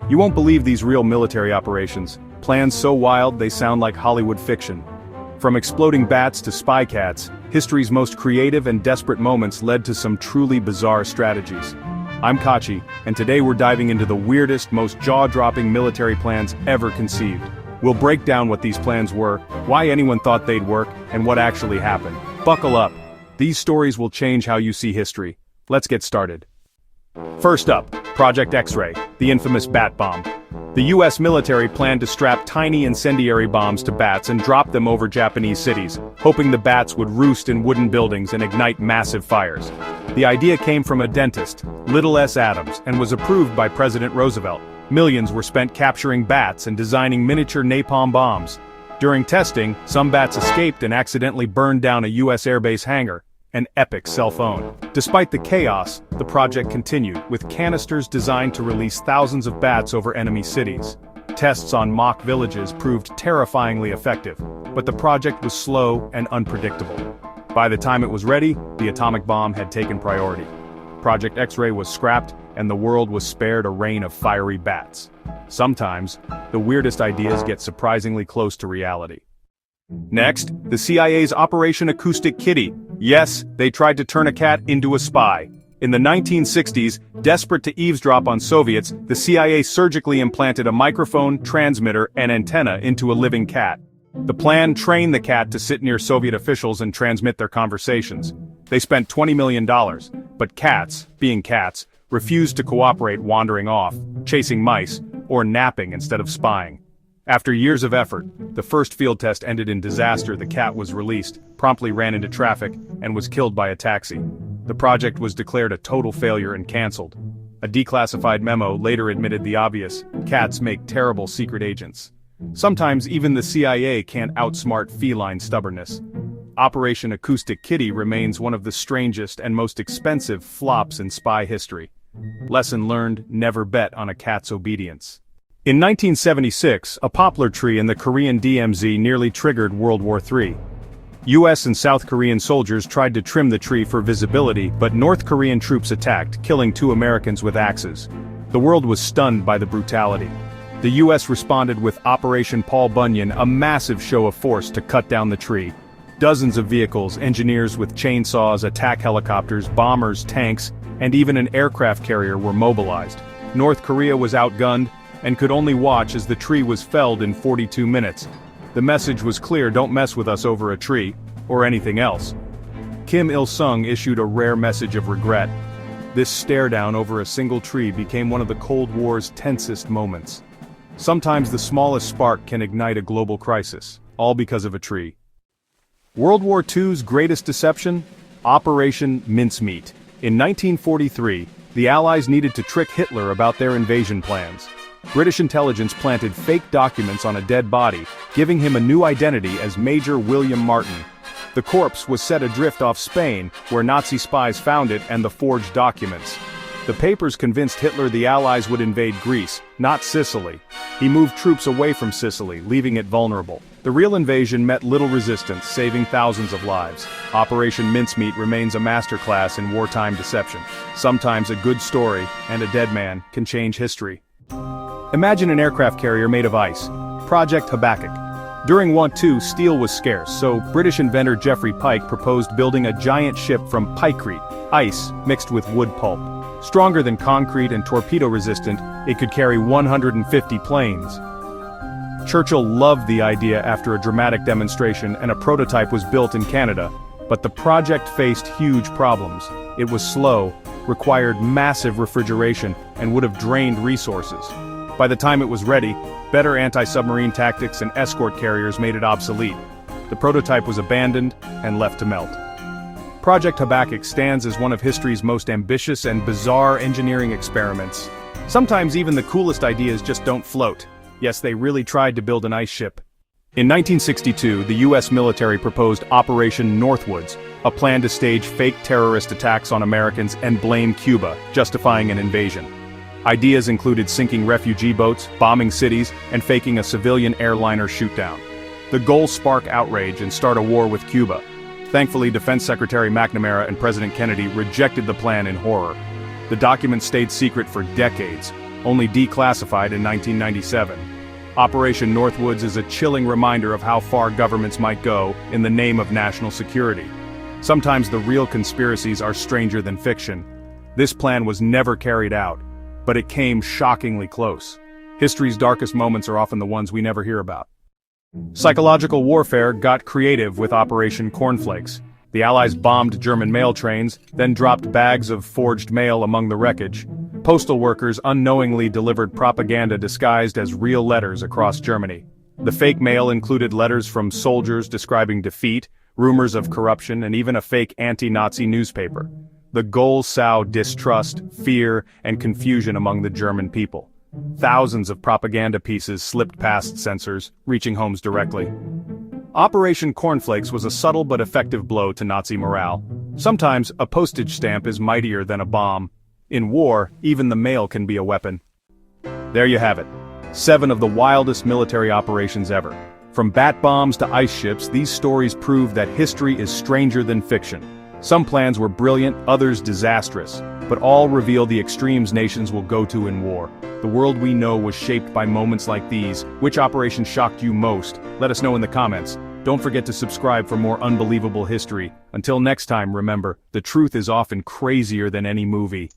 You won't believe these real military operations, plans so wild they sound like Hollywood fiction. From exploding bats to spy cats, history's most creative and desperate moments led to some truly bizarre strategies. I'm Kachi, and today we're diving into the weirdest, most jaw-dropping military plans ever conceived. We'll break down what these plans were, why anyone thought they'd work, and what actually happened. Buckle up. These stories will change how you see history. Let's get started. First up, Project X-Ray, the infamous bat bomb. The US military planned to strap tiny incendiary bombs to bats and drop them over Japanese cities, hoping the bats would roost in wooden buildings and ignite massive fires. The idea came from a dentist, Little S. Adams, and was approved by President Roosevelt. Millions were spent capturing bats and designing miniature napalm bombs. During testing, some bats escaped and accidentally burned down a US airbase hangar. An epic self-own. Despite the chaos, the project continued, with canisters designed to release thousands of bats over enemy cities. Tests on mock villages proved terrifyingly effective, but the project was slow and unpredictable. By the time it was ready, the atomic bomb had taken priority. Project X-Ray was scrapped, and the world was spared a rain of fiery bats. Sometimes, the weirdest ideas get surprisingly close to reality. Next, the CIA's Operation Acoustic Kitty. Yes, they tried to turn a cat into a spy. In the 1960s, desperate to eavesdrop on Soviets, the CIA surgically implanted a microphone, transmitter, and antenna into a living cat. The plan trained the cat to sit near Soviet officials and transmit their conversations. They spent $20 million, but cats, being cats, refused to cooperate, wandering off, chasing mice, or napping instead of spying. After years of effort, the first field test ended in disaster. The cat was released, promptly ran into traffic, and was killed by a taxi. The project was declared a total failure and cancelled. A declassified memo later admitted the obvious: cats make terrible secret agents. Sometimes even the CIA can't outsmart feline stubbornness. Operation Acoustic Kitty remains one of the strangest and most expensive flops in spy history. Lesson learned: never bet on a cat's obedience. In 1976, a poplar tree in the Korean DMZ nearly triggered World War III. US and South Korean soldiers tried to trim the tree for visibility, but North Korean troops attacked, killing 2 Americans with axes. The world was stunned by the brutality. The US responded with Operation Paul Bunyan, a massive show of force to cut down the tree. Dozens of vehicles, engineers with chainsaws, attack helicopters, bombers, tanks, and even an aircraft carrier were mobilized. North Korea was outgunned, and could only watch as the tree was felled in 42 minutes. The message was clear: don't mess with us over a tree, or anything else. Kim Il-sung issued a rare message of regret. This stare-down over a single tree became one of the Cold War's tensest moments. Sometimes the smallest spark can ignite a global crisis, all because of a tree. World War II's greatest deception? Operation Mincemeat. In 1943, the Allies needed to trick Hitler about their invasion plans. British intelligence planted fake documents on a dead body, giving him a new identity as Major William Martin. The corpse was set adrift off Spain, where Nazi spies found it and the forged documents. The papers convinced Hitler the Allies would invade Greece, not Sicily. He moved troops away from Sicily, leaving it vulnerable. The real invasion met little resistance, saving thousands of lives. Operation Mincemeat remains a masterclass in wartime deception. Sometimes a good story and a dead man can change history. Imagine an aircraft carrier made of ice. Project Habakkuk. During World War II, steel was scarce, so British inventor Geoffrey Pike proposed building a giant ship from pykrete, ice mixed with wood pulp. Stronger than concrete and torpedo-resistant, it could carry 150 planes. Churchill loved the idea after a dramatic demonstration, and a prototype was built in Canada. But the project faced huge problems. It was slow, required massive refrigeration, and would have drained resources. By the time it was ready, better anti-submarine tactics and escort carriers made it obsolete. The prototype was abandoned and left to melt. Project Habakkuk stands as one of history's most ambitious and bizarre engineering experiments. Sometimes even the coolest ideas just don't float. Yes, they really tried to build an ice ship. In 1962, the US military proposed Operation Northwoods, a plan to stage fake terrorist attacks on Americans and blame Cuba, justifying an invasion. Ideas included sinking refugee boats, bombing cities, and faking a civilian airliner shootdown. The goal: spark outrage and start a war with Cuba. Thankfully, Defense Secretary McNamara and President Kennedy rejected the plan in horror. The document stayed secret for decades, only declassified in 1997. Operation Northwoods is a chilling reminder of how far governments might go in the name of national security. Sometimes the real conspiracies are stranger than fiction. This plan was never carried out, but it came shockingly close. History's darkest moments are often the ones we never hear about. Psychological warfare got creative with Operation Cornflakes. The Allies bombed German mail trains, then dropped bags of forged mail among the wreckage. Postal workers unknowingly delivered propaganda disguised as real letters across Germany. The fake mail included letters from soldiers describing defeat, rumors of corruption, and even a fake anti-Nazi newspaper. The goal sowed distrust, fear, and confusion among the German people. Thousands of propaganda pieces slipped past censors, reaching homes directly. Operation Cornflakes was a subtle but effective blow to Nazi morale. Sometimes, a postage stamp is mightier than a bomb. In war, even the mail can be a weapon. There you have it. 7 of the wildest military operations ever. From bat bombs to ice ships, these stories prove that history is stranger than fiction. Some plans were brilliant, others disastrous, but all reveal the extremes nations will go to in war. The world we know was shaped by moments like these. Which operation shocked you most? Let us know in the comments. Don't forget to subscribe for more unbelievable history. Until next time, remember, the truth is often crazier than any movie.